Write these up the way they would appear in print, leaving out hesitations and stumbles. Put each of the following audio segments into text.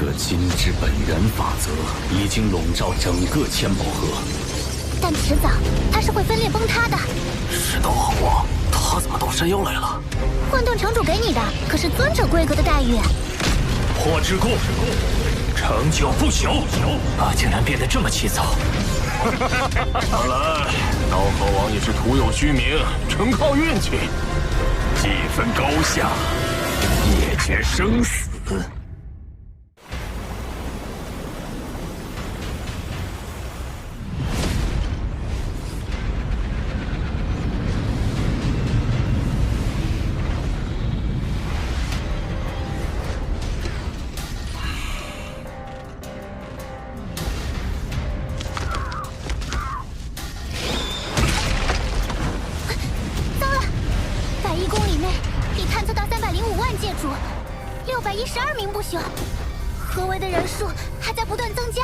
这金之本源法则已经笼罩整个千宝河，但迟早它是会分裂崩塌的。是斗皇王，他怎么到山腰来了？混沌城主给你的可是尊者规格的待遇。破之故，成就不朽，竟然变得这么急躁。看来刀河王也是徒有虚名，纯靠运气。既分高下，也决生死。112名不朽，合围的人数还在不断增加。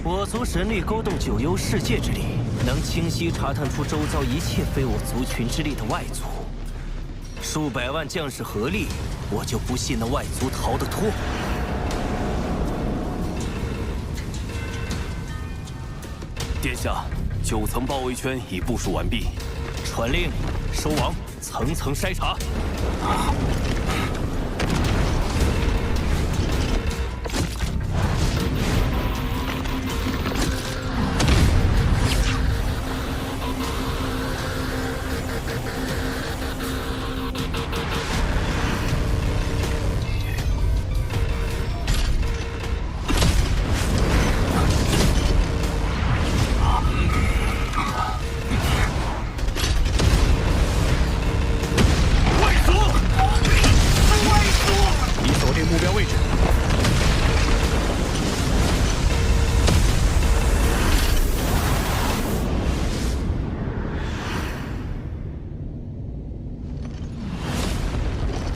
我族神力勾动九幽世界之力，能清晰查探出周遭一切非我族群之力的外族。数百万将士合力，我就不信那外族逃得脱。殿下，9层包围圈已部署完毕。传令，收网，层层筛查。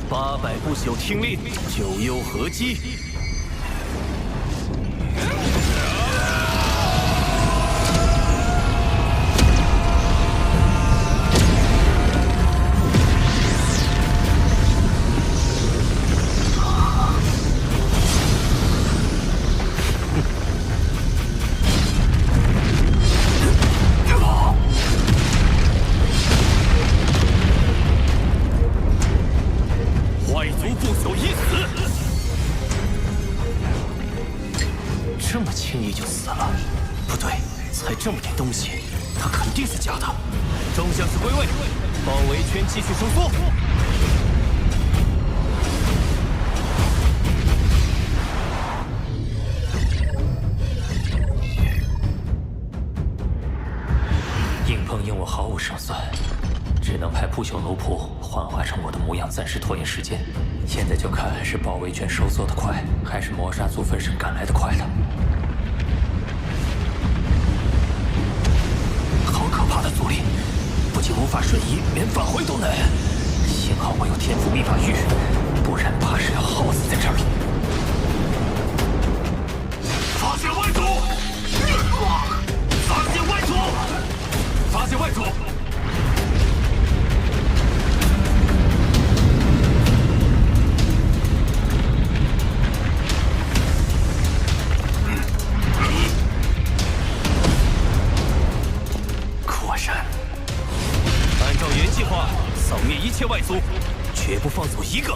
800不朽听令，九幽合击。这么轻易就死了？不对，才这么点东西，他肯定是假的。众将士归位，包围圈继续收缩。硬碰硬我毫无胜算，只能派不朽奴仆幻化成我的模样，暂时拖延时间。现在就看是包围圈收缩的快，还是魔杀族分身赶来的快了。好可怕的阻力，不仅无法瞬移，连返回都难。幸好我有天赋秘法玉，不然怕是要耗死在这里。发现外族！发现外族！发现外族！果然，按照原计划，扫灭一切外族，绝不放走一个。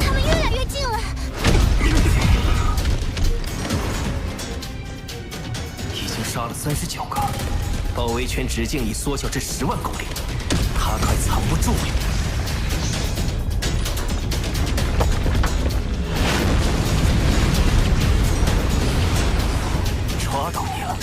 他们越来越近了。已经杀了39个，包围圈直径已缩小至10万公里，他快藏不住了。抓到你了！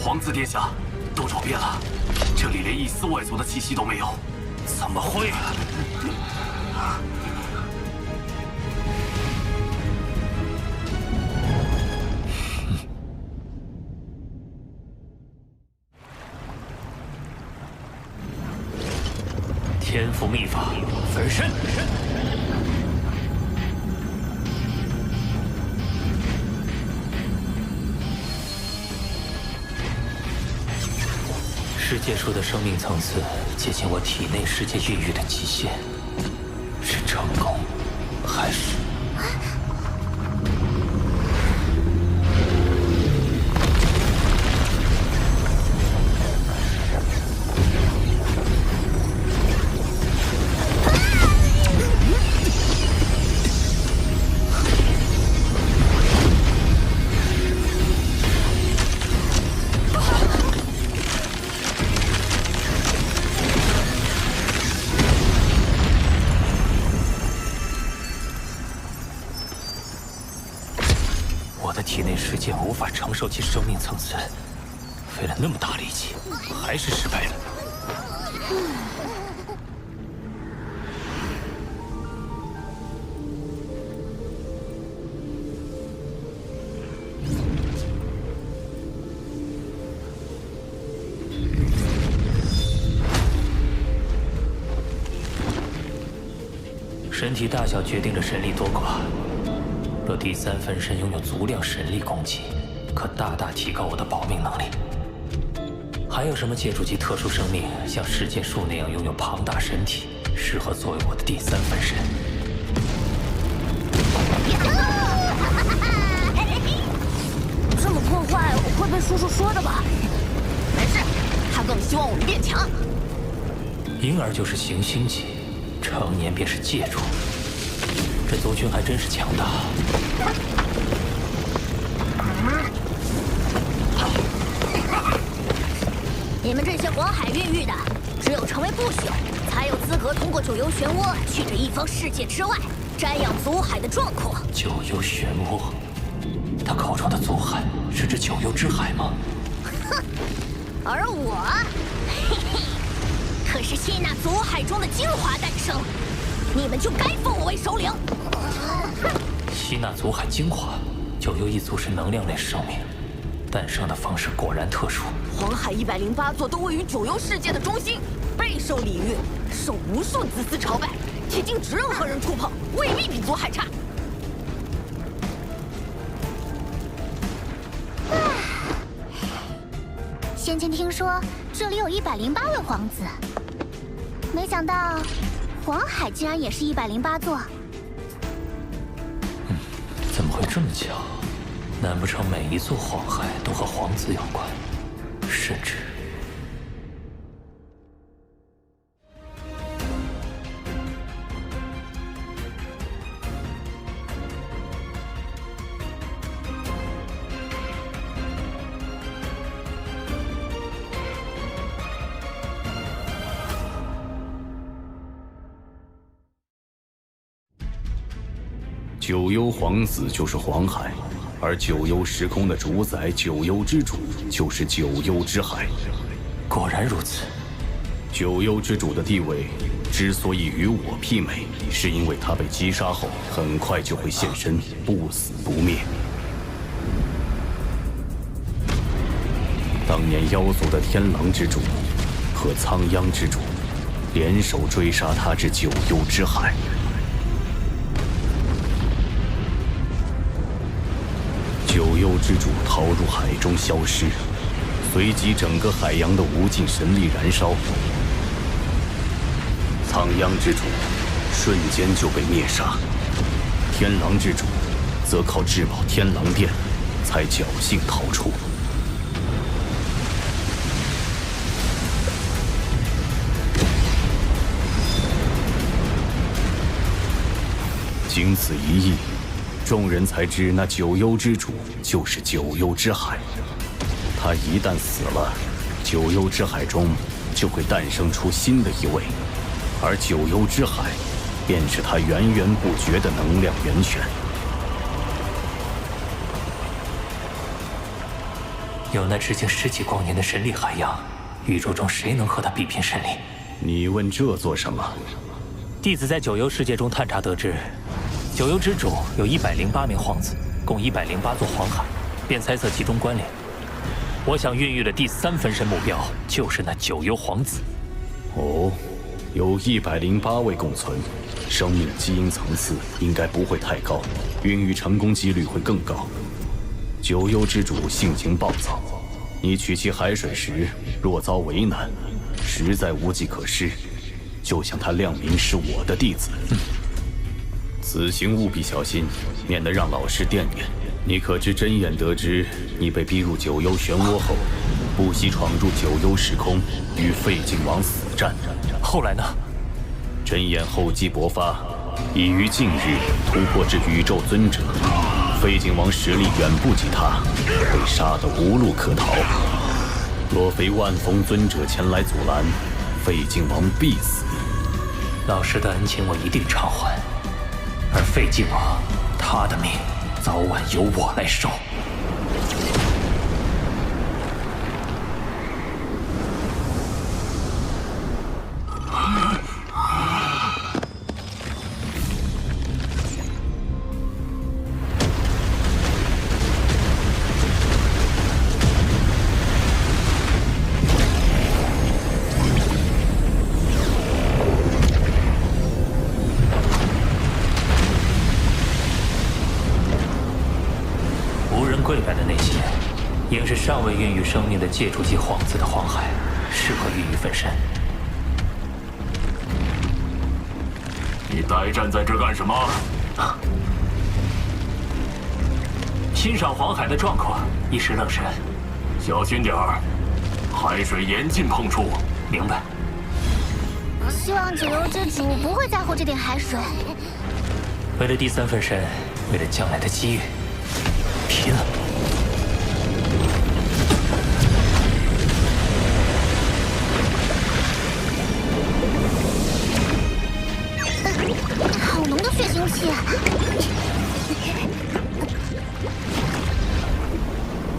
皇子殿下，都找遍了，这里连一丝外族的气息都没有，怎么会？天赋秘法，分身。世界树的生命层次接近我体内世界孕育的极限，是成功，还是？体内世界无法承受其生命层次，费了那么大力气，还是失败了。身体大小决定着神力多寡。若第三分身拥有足量神力供给，可大大提高我的保命能力。还有什么借助其特殊生命，像世界树那样拥有庞大身体，适合作为我的第三分身？这么破坏会被叔叔说的吧？没事，他更希望我们变强。婴儿就是行星级，成年便是界主。这族群还真是强大。你们这些黄海孕育的，只有成为不朽，才有资格通过九幽漩涡去这一方世界之外瞻仰祖海的壮阔。九幽漩涡，他口中的祖海是指九幽之海吗？哼，而我，嘿嘿，可是吸纳祖海中的精华诞生，你们就该封我为首领。吸纳祖海精华，九幽一族是能量类生命，诞生的方式果然特殊。黄海108座都位于九幽世界的中心，备受礼遇，受无数子嗣朝拜，且禁止任何人触碰，未必比祖海差。先前听说这里有108位皇子，没想到黄海竟然也是108座。怎么会这么巧？难不成每一座黄海都和皇子有关？甚至……九幽皇子就是黄海，而九幽时空的主宰九幽之主就是九幽之海。果然如此。九幽之主的地位之所以与我媲美，是因为他被击杀后很快就会现身，不死不灭。当年妖族的天狼之主和苍央之主联手追杀他至九幽之海。九幽之主逃入海中消失，随即整个海洋的无尽神力燃烧。苍央之主瞬间就被灭杀，天狼之主则靠至宝天狼殿才侥幸逃出。经此一役，众人才知那九幽之主就是九幽之海。他一旦死了，九幽之海中就会诞生出新的一位，而九幽之海便是他源源不绝的能量源泉。有那直径10几光年的神力海洋，宇宙中谁能和他比拼神力？你问这做什么？弟子在九幽世界中探查得知，九幽之主有108名皇子，共108座黄海，便猜测其中关联。我想孕育的第3分身目标就是那九幽皇子。哦，有108位共存，生命基因层次应该不会太高，孕育成功几率会更高。九幽之主性情暴躁，你取其海水时若遭为难，实在无计可施。就像他亮明是我的弟子，此行务必小心，免得让老师惦念。你可知真眼得知你被逼入九幽漩涡后，不惜闯入九幽时空，与废晋王死战。后来呢？真眼厚积薄发，已于近日突破至宇宙尊者。废晋王实力远不及他，被杀得无路可逃。若非万逢尊者前来阻拦，废晋王必死。老师的恩情我一定偿还，而废晋王他的命早晚由我来受。跪拜的那些，应是尚未孕育生命的借助级皇子的黄海，适合孕育分身。你呆站在这干什么？啊！欣赏黄海的壮阔，一时愣神。小心点儿，海水严禁碰触。明白。希望九幽之主不会在乎这点海水。为了第3分身，为了将来的机遇，拼了！好浓的血腥气！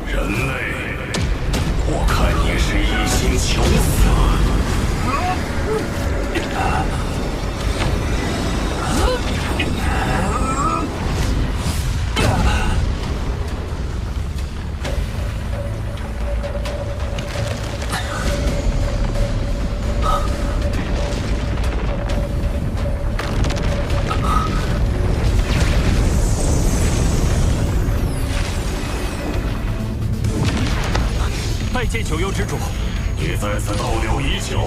人类，我看你是一心求死。拜见九幽之主。你在此逗留已久，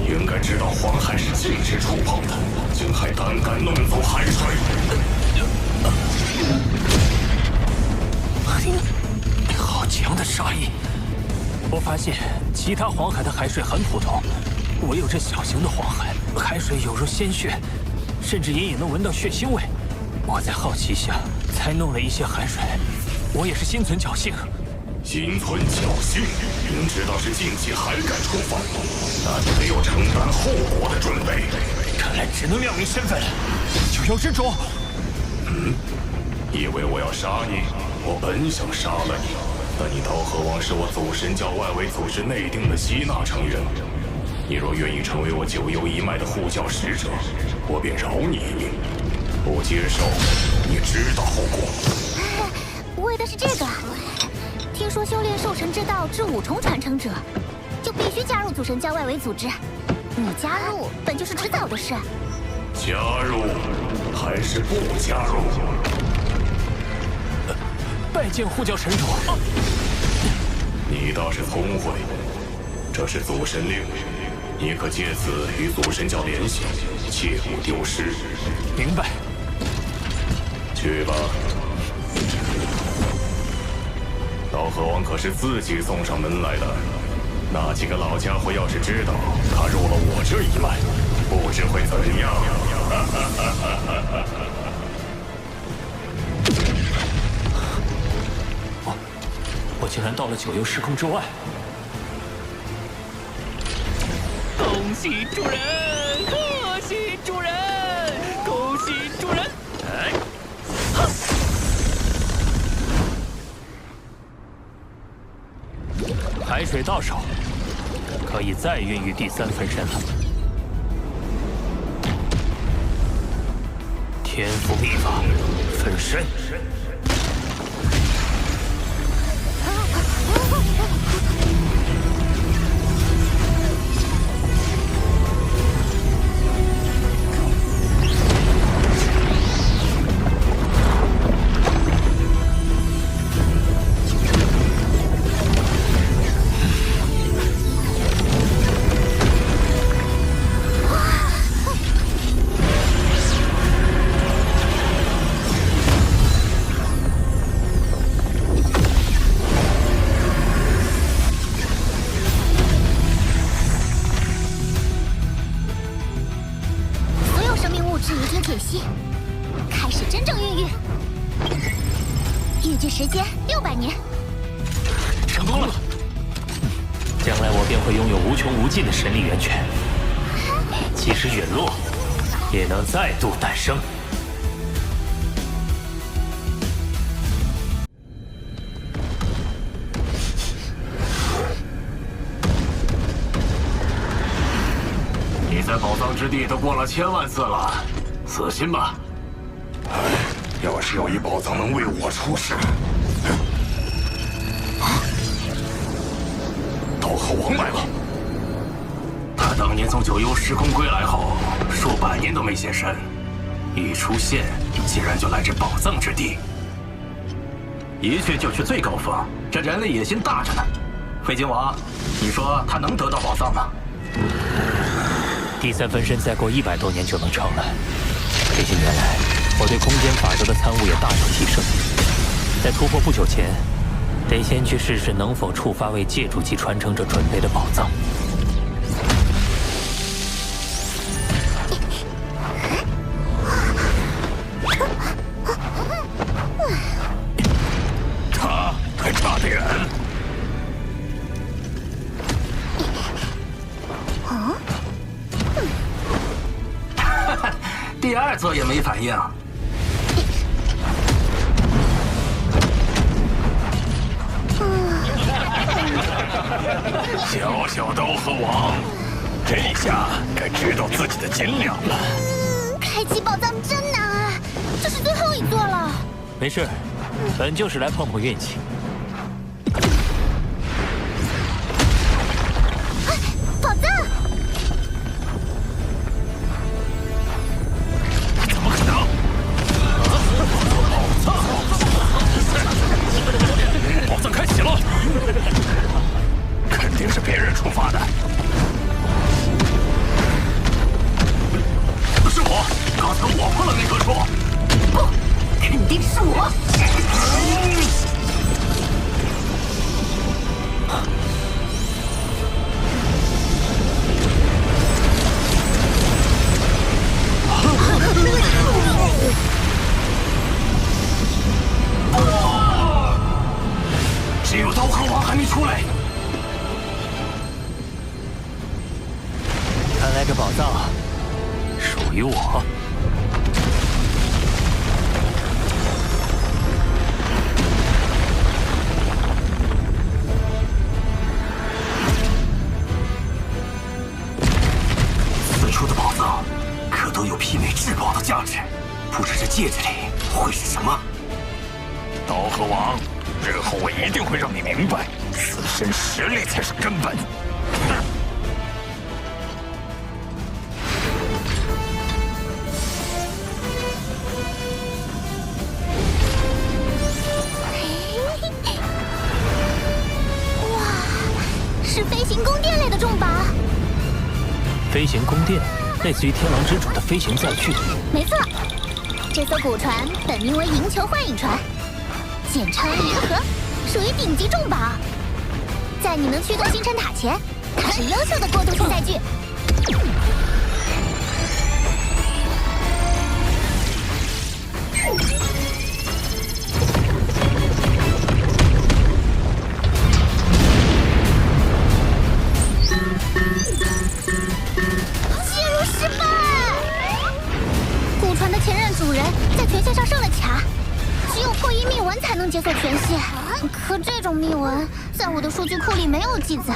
应该知道黄海是禁止触碰的，竟还胆敢弄走海水。好强的杀意！我发现其他黄海的海水很普通，唯有这小型的黄海，海水有如鲜血，甚至隐隐能闻到血腥味。我在好奇下才弄了一些海水，我也是心存侥幸。心存侥幸，明知道是禁忌还敢触犯，那就得有承担后果的准备。看来只能亮明身份了。九幽之主，以为我要杀你？我本想杀了你，但你刀河王是我祖神教外围组织内定的吸纳成员。你若愿意成为我九幽一脉的护教使者，我便饶你一命；不接受，你知道后果。为的是这个。听说修炼兽神之道至5重传承者，就必须加入祖神教外围组织。你加入本就是迟早的事。加入还是不加入？拜见护教神主。你倒是聪慧，这是祖神令，你可借此与祖神教联系，切勿丢失。明白。去吧。刀河王可是自己送上门来的，那几个老家伙要是知道他入了我这一脉，不知会怎样。我竟然到了九幽时空之外！恭喜主人，贺喜主人，恭喜主人！哎，哈！海水到手，可以再孕育第3分身了。天赋秘法，分身。开始真正孕育，预计时间600年。成功了！将来我便会拥有无穷无尽的神力源泉，即使陨落，也能再度诞生。你在宝藏之地都过了1000万次了，死心吧。要是有一宝藏能为我出世，刀和王来了。他当年从九幽时空归来后，数百年都没现身，一出现竟然就来至宝藏之地，一去就去最高峰，这人类野心大着呢。废金王，你说他能得到宝藏吗？第3分身再过100多年就能成了。这些年来，我对空间法则的参悟也大有提升。在突破不久前，得先去试试能否触发为借主级传承者准备的宝藏。他还差得远。第2座也没反应。小小刀和王，这下该知道自己的斤两了。开启宝藏真难啊，这是最后一座了。没事，本就是来碰碰运气。宝藏！怎么可能？宝藏开启了，肯定是别人触发的。是我，刚才我碰了那棵树。不，肯定是我。只有刀和王还没出来。看来这宝藏属于我。此处的宝藏可都有媲美至宝的价值，不知这戒指里会是什么？刀和王，日后我一定会让你明白，自身实力才是根本。是飞行宫殿类的重宝。飞行宫殿，类似于天狼之主的飞行载具。没错，这艘古船本名为银球幻影船，简称银河，属于顶级重宝。在你能驱动星辰塔前，它是优秀的过渡性载具。进入失败。古船的前任主人在权限上设了卡，只有破译密文才能解锁权限。可这种密文在我的数据库里没有记载。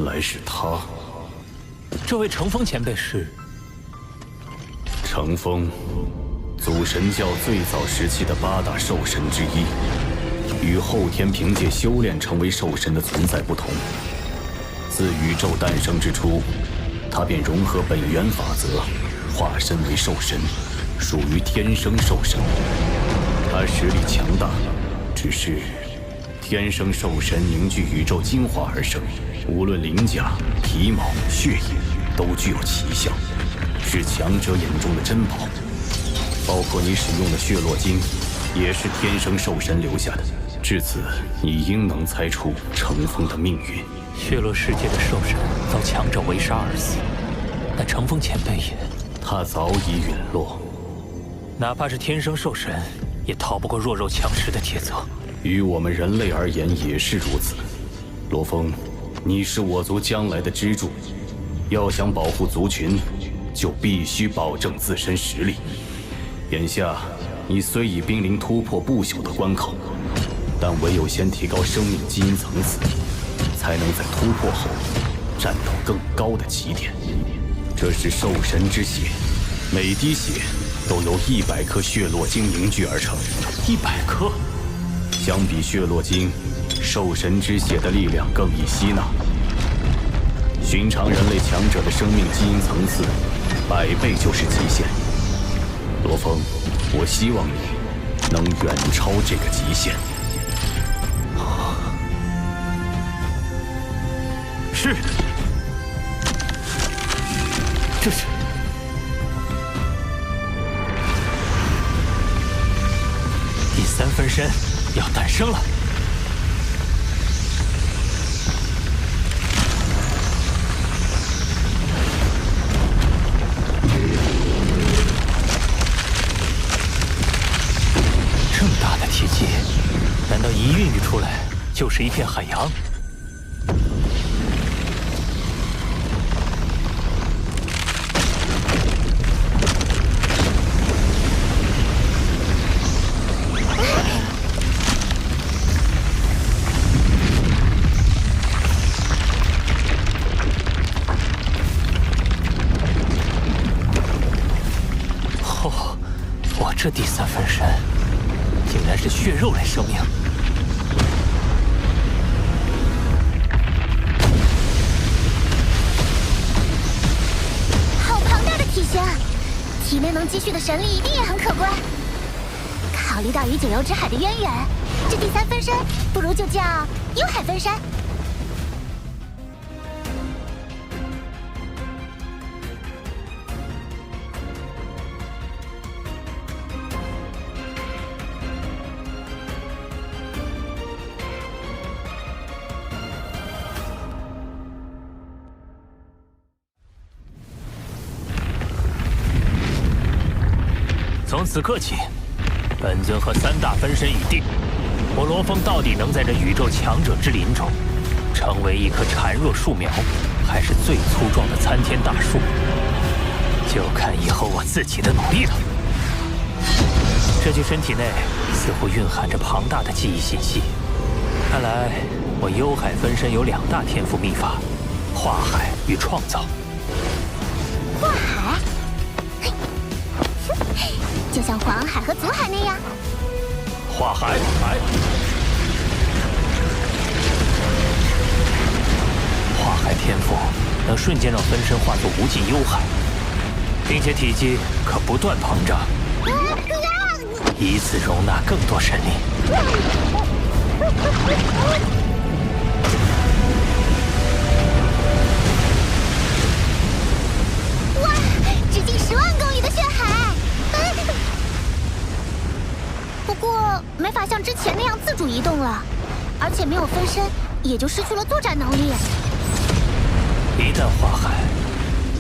原来是他。这位乘风前辈是？乘风，祖神教最早时期的8大兽神之一，与后天凭借修炼成为兽神的存在不同。自宇宙诞生之初，他便融合本源法则，化身为兽神，属于天生兽神。他实力强大，只是天生兽神凝聚宇宙精华而生，无论鳞甲、皮毛、血液，都具有奇效，是强者眼中的珍宝。包括你使用的血络晶，也是天生兽神留下的。至此，你应能猜出乘风的命运。血落世界的兽神遭强者围杀而死，但乘风前辈也……他早已陨落。哪怕是天生兽神，也逃不过弱肉强食的铁则。于我们人类而言也是如此。罗峰，你是我族将来的支柱，要想保护族群，就必须保证自身实力。眼下，你虽已濒临突破不朽的关口，但唯有先提高生命基因层次，才能在突破后站到更高的起点。这是兽神之血，每滴血都由100颗血络晶凝聚而成。100颗？相比血络晶，兽神之血的力量更易吸纳。寻常人类强者的生命基因层次，100倍就是极限。罗峰，我希望你能远超这个极限。是。这是第3分身要诞生了。这么大的体积，难道一孕育出来就是一片海洋？这第3分身竟然是血肉类生命，好庞大的体型，体内能积蓄的神力一定也很可观。考虑到与九幽之海的渊源，这第3分身不如就叫幽海分身。从此刻起，本尊和3大分身已定。我罗峰到底能在这宇宙强者之林中，成为一棵孱弱树苗，还是最粗壮的参天大树，就看以后我自己的努力了。这具身体内似乎蕴含着庞大的记忆信息，看来我幽海分身有2大天赋秘法：化海与创造。化海？就像黄海和祖海那样。化海，化海天赋能瞬间让分身化作无尽幽海，并且体积可不断膨胀，以此容纳更多神力。哇，直径10万公里的血海！不过没法像之前那样自主移动了，而且没有分身，也就失去了作战能力。一旦化海，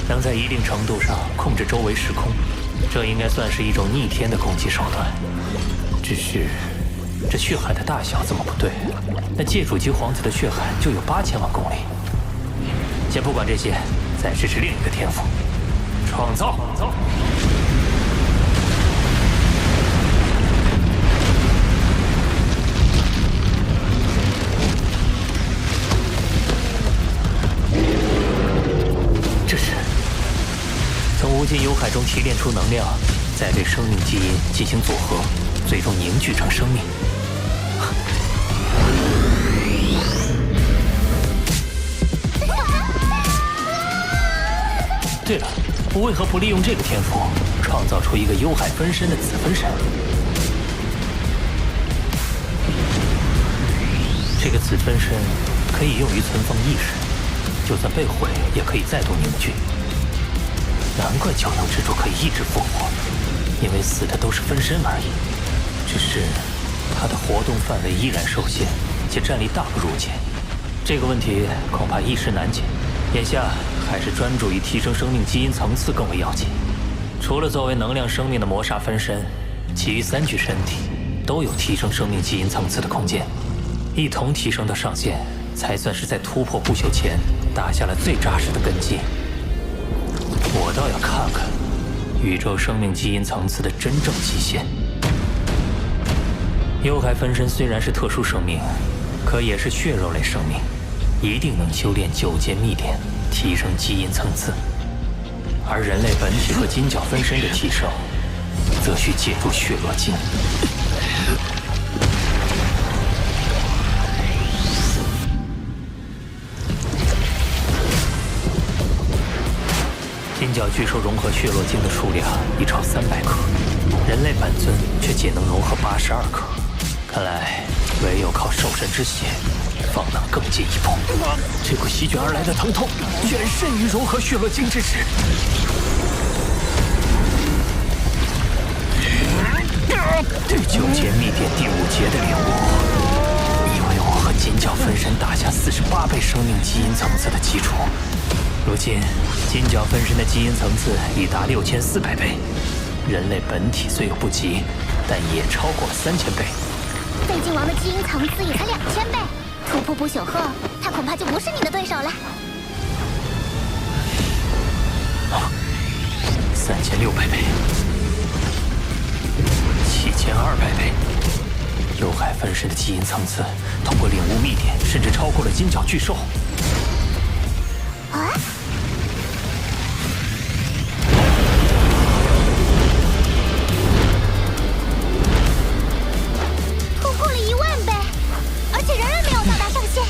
能在一定程度上控制周围时空，这应该算是一种逆天的攻击手段。只是这血海的大小怎么不对？那界主级皇子的血海就有8000万公里。先不管这些，再试试另一个天赋：创造。进幽海中提炼出能量，再对生命基因进行组合，最终凝聚成生命。对了，我为何不利用这个天赋，创造出一个幽海分身的子分身？这个子分身可以用于存放意识，就算被毁，也可以再度凝聚。难怪九幽之主可以一直复活，因为死的都是分身而已。只是他的活动范围依然受限，且战力大不如前。这个问题恐怕一时难解。眼下还是专注于提升生命基因层次更为要紧。除了作为能量生命的魔煞分身，其余3具身体都有提升生命基因层次的空间，一同提升到上限，才算是在突破不朽前打下了最扎实的根基。我倒要看看宇宙生命基因层次的真正极限。幽海分身虽然是特殊生命，可也是血肉类生命，一定能修炼9阶秘典，提升基因层次。而人类本体和金角分身的提升，则需借助血罗晶。金角巨兽融合血罗晶的数量已超300克，人类本尊却仅能融合82克。看来唯有靠兽神之血，方能更进一步。这股席卷而来的疼痛，远甚于融合血罗晶之时。对9阶秘典第5阶的领悟，已为我和金角分身打下48倍生命基因层次的基础。如今，金角分身的基因层次已达6400倍，人类本体虽有不及，但也超过了3000倍。废镜王的基因层次也才2000倍，突破不朽后，他恐怕就不是你的对手了。3600倍，7200倍。幽海分身的基因层次，通过领悟秘典，甚至超过了金角巨兽。啊！突破了10000倍，而且仍然没有到达上限。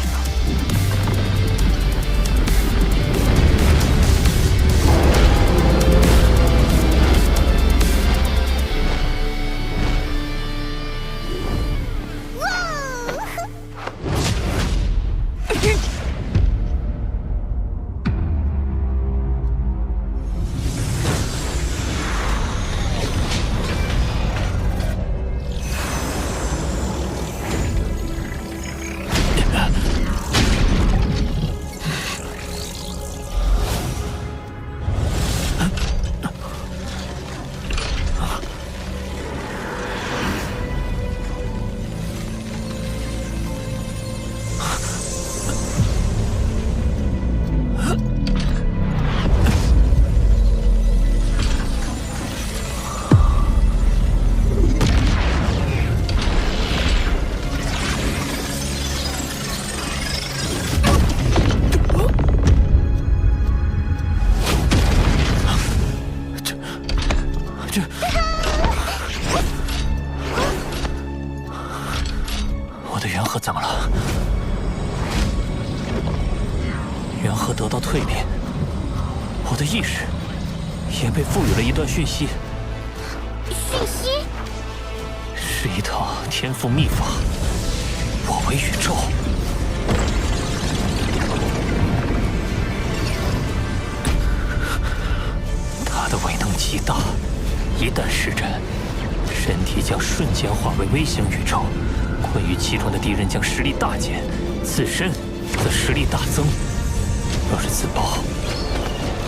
我的元核怎么了？元核得到蜕变，我的意识也被赋予了一段讯息。讯息是一套天赋秘法。我为宇宙。它的威能极大，一旦施展，身体将瞬间化为微型宇宙，困于其中的敌人将实力大减，自身则实力大增。若是自爆，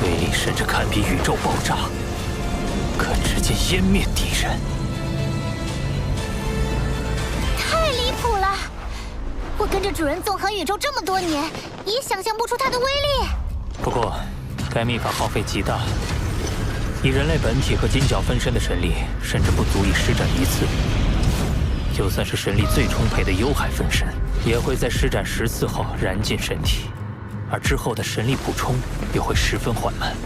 威力甚至堪比宇宙爆炸，可直接湮灭敌人。太离谱了！我跟着主人纵横宇宙这么多年，也想象不出它的威力。不过，该秘法耗费极大，以人类本体和金角分身的神力，甚至不足以施展一次。就算是神力最充沛的幽海分身，也会在施展10次后燃尽身体，而之后的神力补充又会十分缓慢。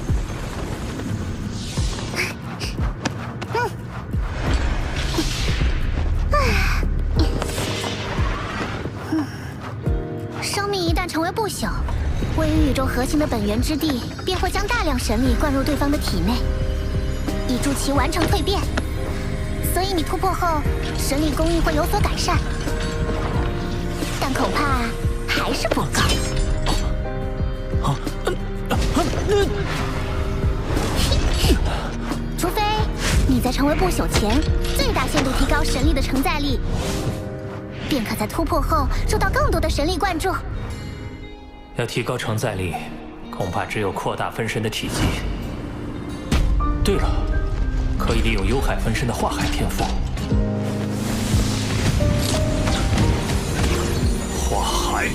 不朽，位于宇宙核心的本源之地便会将大量神力灌入对方的体内，以助其完成蜕变。所以你突破后，神力供应会有所改善，但恐怕还是不够。除非你在成为不朽前，最大限度提高神力的承载力，便可在突破后受到更多的神力灌注。要提高承载力，恐怕只有扩大分身的体积。对了，可以利用幽海分身的化海天赋。化海。